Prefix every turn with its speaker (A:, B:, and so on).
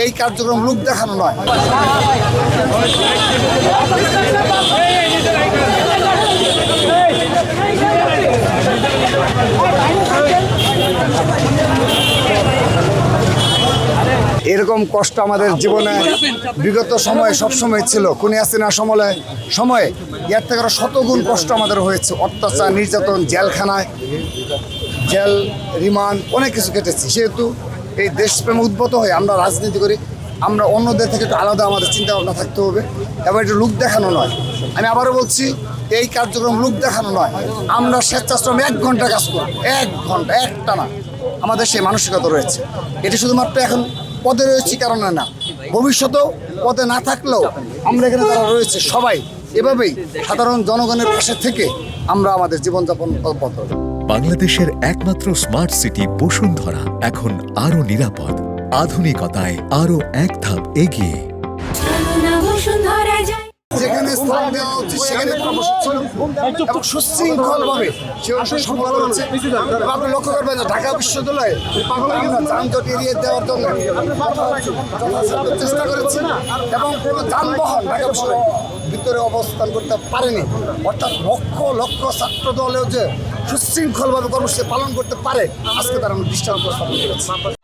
A: এই কার্যক্রম লোক দেখানো নয়। এরকম কষ্ট আমাদের জীবনে বিগত সময়ে সবসময় ছিল। খুনি হাসিনার সময়ে এর থেকে আরো শতগুণ কষ্ট আমাদের হয়েছে। অত্যাচার, নির্যাতন, জেলখানায়, জেল, রিমান্ড, অনেক কিছু কেটেছি। সেহেতু এই দেশপ্রেম উদ্ভূত হয়ে আমরা রাজনীতি করি। আমরা অন্যদের থেকে একটু আলাদা আমাদের চিন্তা ভাবনা থাকতে হবে এবং একটু লোক দেখানো নয়। আমি আবারও বলছি, এই কার্যক্রম লোক দেখানো নয়। আমরা স্বেচ্ছাশ্রমে 1 ঘন্টা কাজ করব, 1 ঘন্টা, একটানা। আমাদের সেই মানসিকতা রয়েছে। এটি শুধুমাত্র এখন পদে রয়েছে কারণে না, ভবিষ্যতেও পদে না থাকলেও আমরা এখানে যারা রয়েছে সবাই এভাবেই সাধারণ জনগণের পাশে থেকে আমরা আমাদের জীবনযাপন করব।
B: বাংলাদেশের একমাত্র স্মার্ট সিটি বসুন্ধরা এখন আরো নিরাপদ, আধুনিকতায় আরো এক ধাপ এগিয়ে।
A: যেখানে স্থান দেওয়া হচ্ছে সেখানে ছিল এবং সুশৃঙ্খলভাবে সে সফল হচ্ছে। আপনি লক্ষ্য করবেন যে ঢাকা বিশ্ববিদ্যালয়ে যানজট এড়িয়ে দেওয়ার জন্য চেষ্টা করেছি এবং কোনো যানবাহন ঢাকা বিশ্ববিদ্যালয়ের ভিতরে অবস্থান করতে পারেনি। অর্থাৎ লক্ষ লক্ষ ছাত্র দলেও যে সুশৃঙ্খলভাবে কর্মসূচি পালন করতে পারে, আজকে তারা দৃষ্টান্ত স্থাপন করেছে।